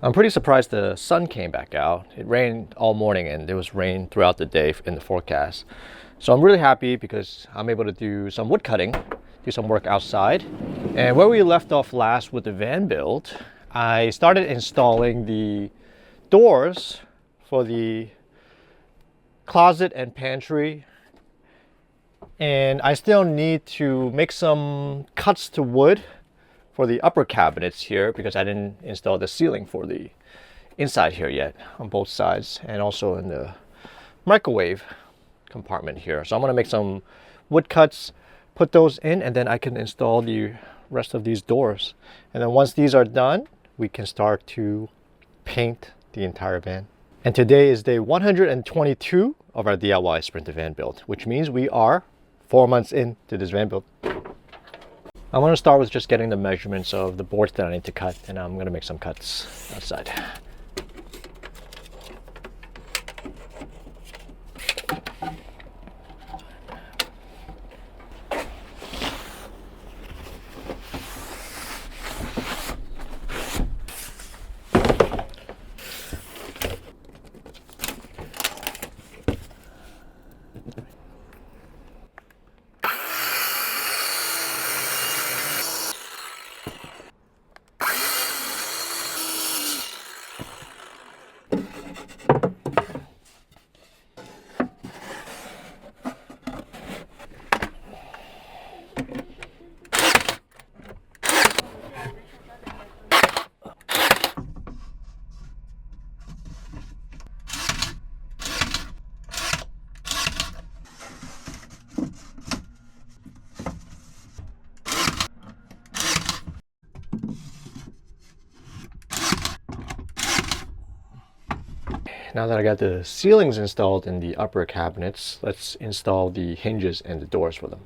I'm pretty surprised the sun came back out. It rained all morning and there was rain throughout the day in the forecast. So I'm really happy because I'm able to do some wood cutting, do some work outside. And where we left off last with the van build, I started installing the doors for the closet and pantry. And I still need to make some cuts to wood for the upper cabinets here because I didn't install the ceiling for the inside here yet on both sides, and also in the microwave compartment here. So I'm gonna make some wood cuts, put those in, and then I can install the rest of these doors. And then once these are done, we can start to paint the entire van. And today is day 122 of our DIY Sprinter van build, which means we are 4 months into this van build. I'm going to start with just getting the measurements of the boards that I need to cut, and I'm going to make some cuts outside. Now that I got the ceilings installed in the upper cabinets, let's install the hinges and the doors for them.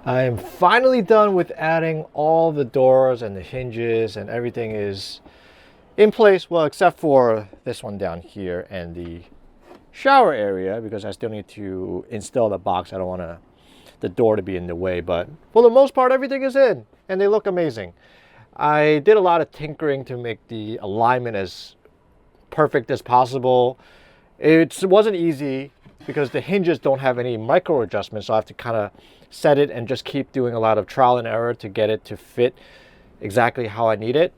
I am finally done with adding all the doors and the hinges, and everything is in place, well, except for this one down here and the shower area, because I still need to install the box. I don't want the door to be in the way, but for the most part everything is in and they look amazing. I did a lot of tinkering to make the alignment as perfect as possible. It wasn't easy because the hinges don't have any micro adjustments, so I have to kind of set it and just keep doing a lot of trial and error to get it to fit exactly how I need it.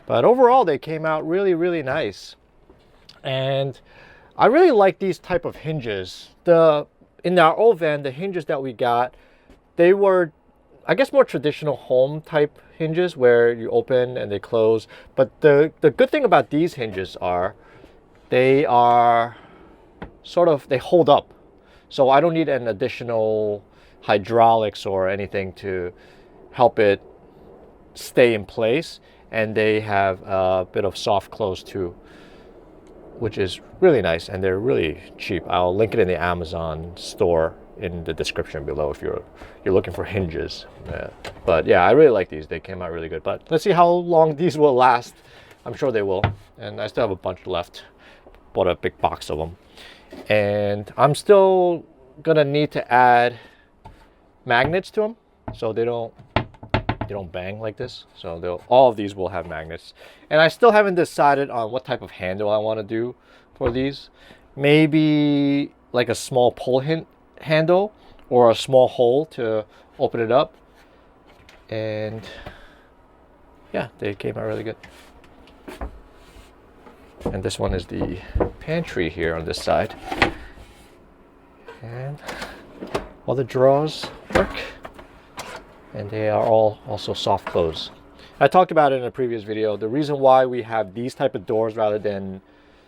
But overall they came out really, really nice. And I really like these type of hinges. In our old van, the hinges that we got, they were, I guess, more traditional home type hinges where you open and they close. But the good thing about these hinges are they are sort of, they hold up. So I don't need an additional hydraulics or anything to help it stay in place. And they have a bit of soft close too, which is really nice, and they're really cheap. I'll link it in the Amazon store in the description below if you're looking for hinges. But yeah, I really like these. They came out really good. But let's see how long these will last. I'm sure they will. And I still have a bunch left. Bought a big box of them. And I'm still gonna need to add magnets to them so they don't bang like this. So all of these will have magnets. And I still haven't decided on what type of handle I want to do for these. Maybe like a small pull handle or a small hole to open it up. And yeah, they came out really good. And this one is the pantry here on this side. And all the drawers work. And they are all also soft close. I talked about it in a previous video. The reason why we have these type of doors rather than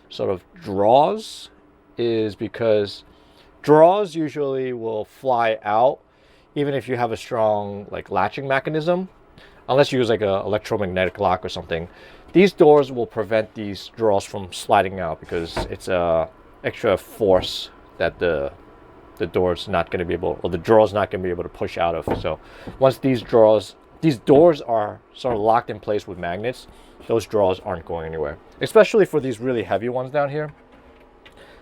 sort of drawers is because drawers usually will fly out even if you have a strong like latching mechanism, unless you use like a electromagnetic lock or something. These doors will prevent these drawers from sliding out because it's a extra force that the door's not going to be able, or the draw's not going to be able to push out of. So once these doors are sort of locked in place with magnets, those drawers aren't going anywhere. Especially for these really heavy ones down here.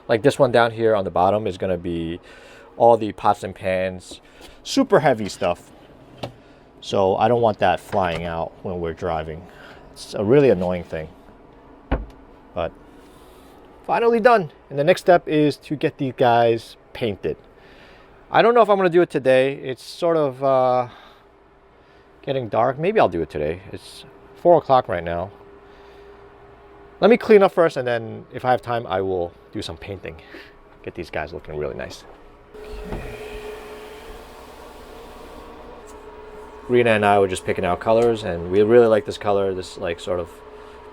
Like this one down here on the bottom is going to be all the pots and pans, super heavy stuff. So I don't want that flying out when we're driving. It's a really annoying thing. But finally done. And the next step is to get these guys painted. I don't know if I'm going to do it today. It's sort of getting dark. Maybe I'll do it today. It's 4 o'clock right now. Let me clean up first, and then if I have time, I will do some painting. Get these guys looking really nice. Rena and I were just picking out colors, and we really like this color, this like sort of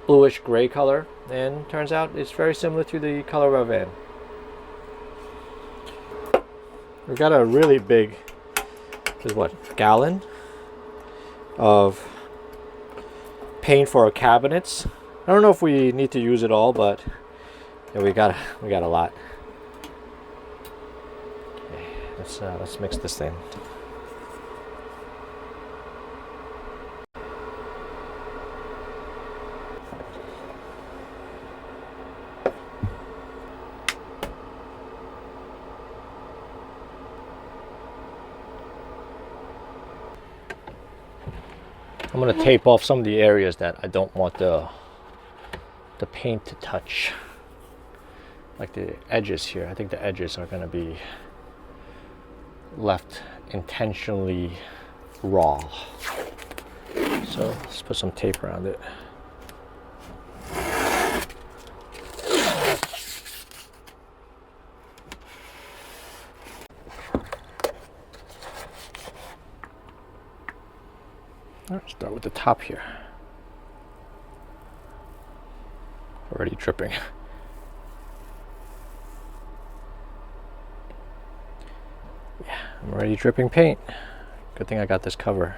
bluish gray color, and turns out it's very similar to the color of our van. We've got a really big, this is what, gallon of paint for our cabinets. I don't know if we need to use it all, but yeah, we got a lot. Okay, let's mix this in. I'm going to tape off some of the areas that I don't want the paint to touch. Like the edges here. I think the edges are going to be left intentionally raw. So let's put some tape around it. Let's start with the top here. Already dripping. Yeah, I'm already dripping paint. Good thing I got this cover.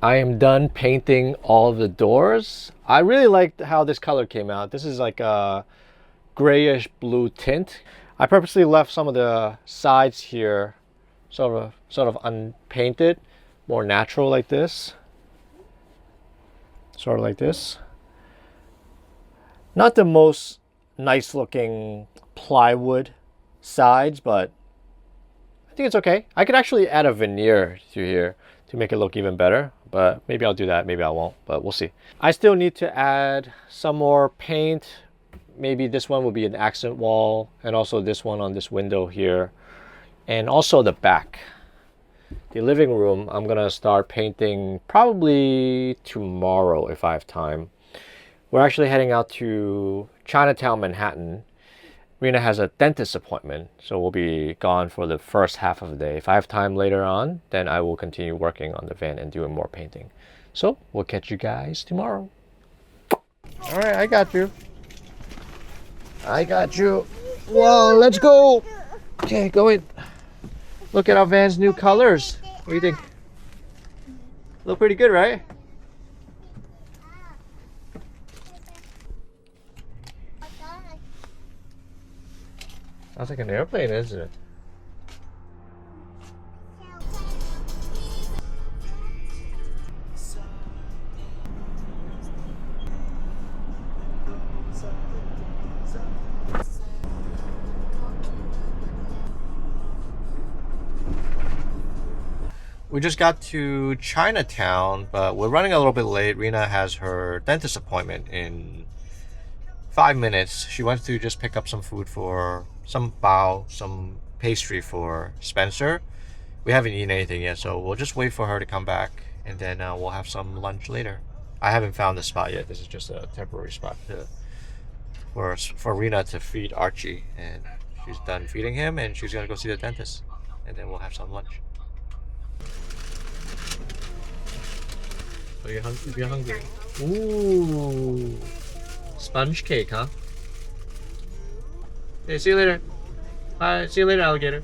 I am done painting all of the doors. I really liked how this color came out. This is like a grayish blue tint. I purposely left some of the sides here sort of unpainted, more natural like this. Sort of like this. Not the most nice looking plywood sides, but I think it's okay. I could actually add a veneer to here to make it look even better, but maybe I'll do that, maybe I won't, but we'll see. I still need to add some more paint. Maybe this one will be an accent wall, and also this one on this window here, and also the back. The living room, I'm gonna start painting probably tomorrow if I have time. We're actually heading out to Chinatown, Manhattan. Rena has a dentist appointment, so we'll be gone for the first half of the day. If I have time later on, then I will continue working on the van and doing more painting. So we'll catch you guys tomorrow. All right, I got you. I got you. Whoa, let's go. Okay, go in. Look at our van's new colors. What do you think? Look pretty good, right? Sounds like an airplane, isn't it? We just got to Chinatown, but we're running a little bit late. Rena has her dentist appointment in 5 minutes. She went to just pick up some food for some bao, some pastry for Spencer. We haven't eaten anything yet, so we'll just wait for her to come back, and then we'll have some lunch later. I haven't found the spot yet. This is just a temporary spot for Rena to feed Archie, and she's done feeding him, and she's gonna go see the dentist, and then we'll have some lunch. So you're hungry. Ooh, sponge cake, huh? Hey, see you later. Bye. See you later, alligator.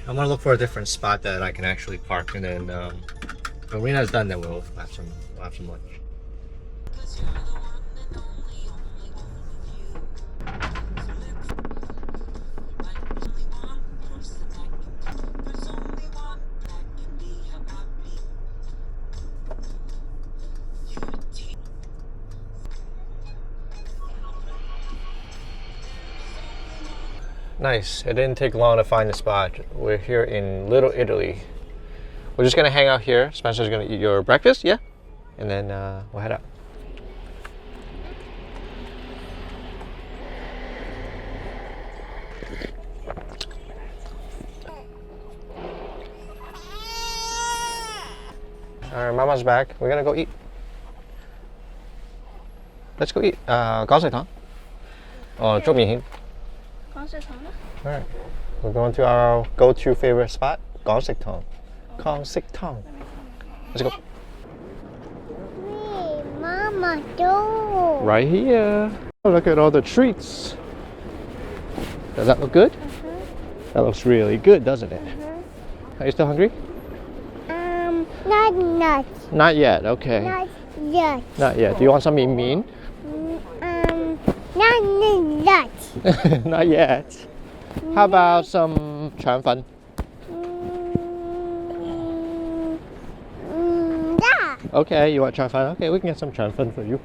I'm gonna look for a different spot that I can actually park, and then when Rena's done, then we'll have some lunch. Nice. It didn't take long to find the spot. We're here in Little Italy. We're just gonna hang out here. Spencer's gonna eat your breakfast, yeah? And then we'll head out. Alright, Mama's back. We're gonna go eat. Let's go eat. 港式糖. Oh, 粥面. Alright, we're going to our go-to favorite spot, 港式糖. 港式糖. Let's go. Hey, Mama, do. Right here. Oh, look at all the treats. Does that look good? That looks really good, doesn't it? Are you still hungry? Not Not yet, okay. yet. Not yet. Do you want something mean? Not yet. Not yet. How about some 腸粉? Yeah. Okay, you want 腸粉? Okay, we can get some 腸粉 for you.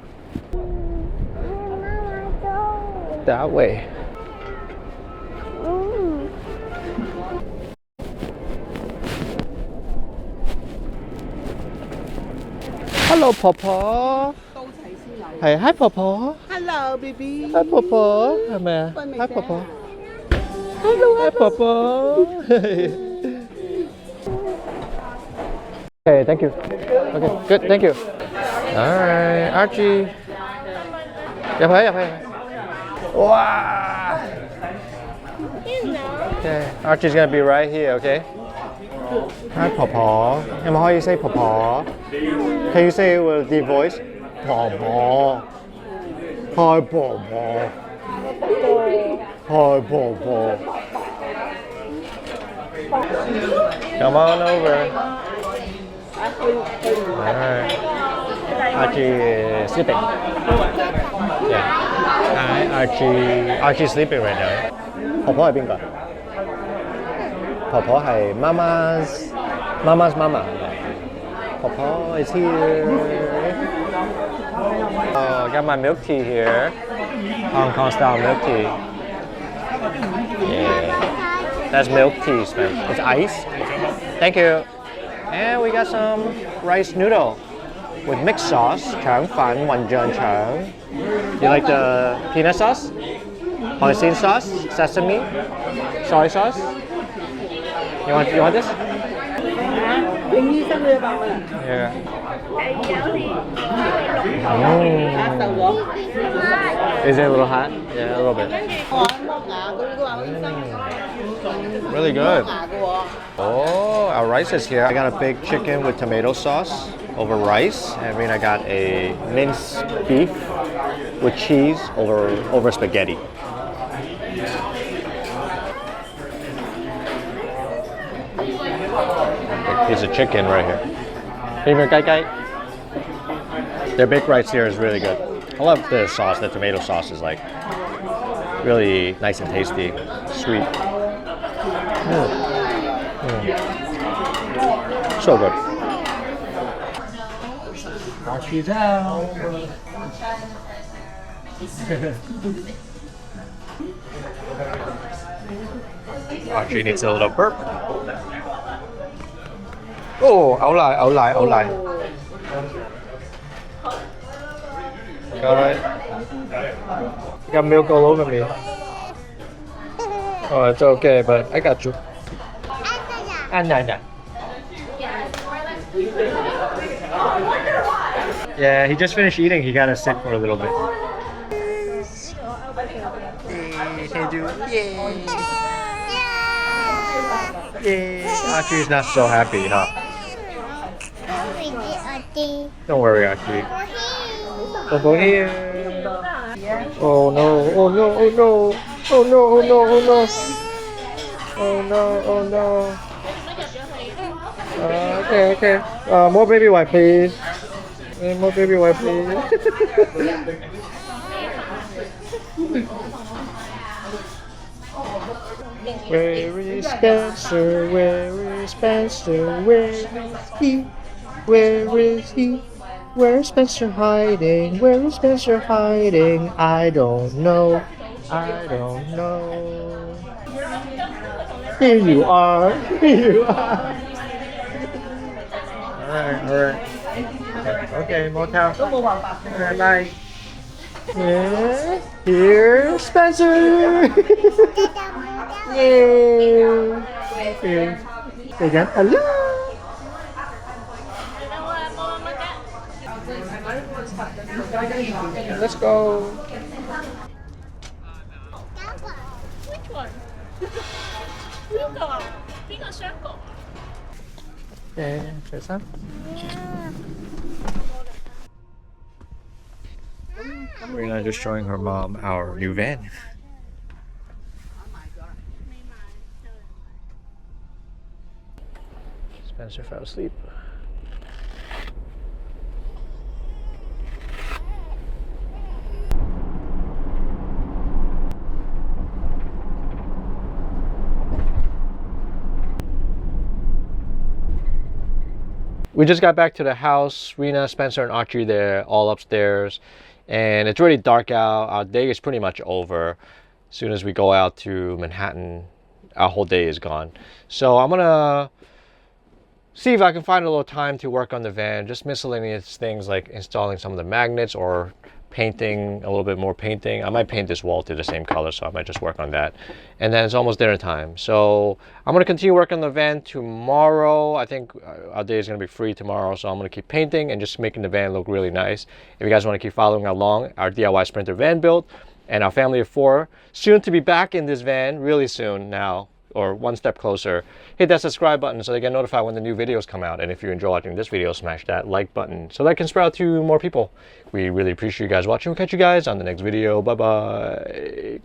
Mama, do. That way. Hello, Papa. Hey, hi, Papa. Hello, baby. Hi, Papa. Come here. Hi, Papa. Hi, Papa. Okay, thank you. Okay, good, thank you. All right, Archie. Wow. Okay, Archie's gonna be right here, okay? Hi, Papa. 有冇可以 say Papa? Can you say it with deep voice? Papa. Hi, Papa. Hi, Papa. Come on over. Alright. Archie sleeping. Yeah. Hi, Archie sleeping right now. 婆婆係邊個？婆婆係Mama's mama. Papa is here. Oh, got my milk tea here. Hong Kong style milk tea. Yeah. That's milk tea, Spencer. It's ice. Thank you. And we got some rice noodle with mixed sauce. 腸粉混醬腸. You like the peanut sauce? Hoisin sauce? Sesame? Soy sauce? You want this? Yeah. Is it a little hot? Yeah, a little bit. Really good. Oh, our rice is here. I got a big chicken with tomato sauce over rice. And then I got a minced beef with cheese over spaghetti. Piece of chicken right here. Favorite guy? Their baked rice here is really good. I love the sauce. The tomato sauce is like really nice and tasty, sweet. So good. Archie's out. Archie needs a little burp. Oh, ấu lại. Alright. You got milk all over me. Oh, it's okay, but I got you. Anna. Yeah, he just finished eating. He gotta sit for a little bit. Yeah. Archie's not so happy, huh? Don't worry, Archie. Over here. Oh no, oh no, oh no. Oh no, oh no, oh no. Oh no, oh no. Okay. More baby wipe, please. More baby wipe, please. Where is Spencer? Where is Spencer? Where is he? Where is he? Where is Spencer hiding? Where is Spencer hiding? I don't know. Here you are. Alright. Okay, more towel. Alright, bye. Yeah. Here's Spencer. Yay. Okay. Say again. Hello. Let's go. Which one? Okay, say some. Rena just showing her mom our new van. Spencer fell asleep. We just got back to the house. Rena, Spencer, and Archie, they're all upstairs. And it's really dark out. Our day is pretty much over. As soon as we go out to Manhattan, our whole day is gone. So I'm gonna see if I can find a little time to work on the van. Just miscellaneous things like installing some of the magnets or painting, a little bit more painting. I might paint this wall to the same color, so I might just work on that. And then it's almost dinner time. So I'm going to continue working on the van tomorrow. I think our day is going to be free tomorrow, so I'm going to keep painting and just making the van look really nice. If you guys want to keep following along, our DIY Sprinter van build and our family of 4, soon to be back in this van, really soon now, or one step closer. Hit that subscribe button so they get notified when the new videos come out. And if you enjoy watching this video, smash that like button so that can spread out to more people. We really appreciate you guys watching. We'll catch you guys on the next video. Bye-bye.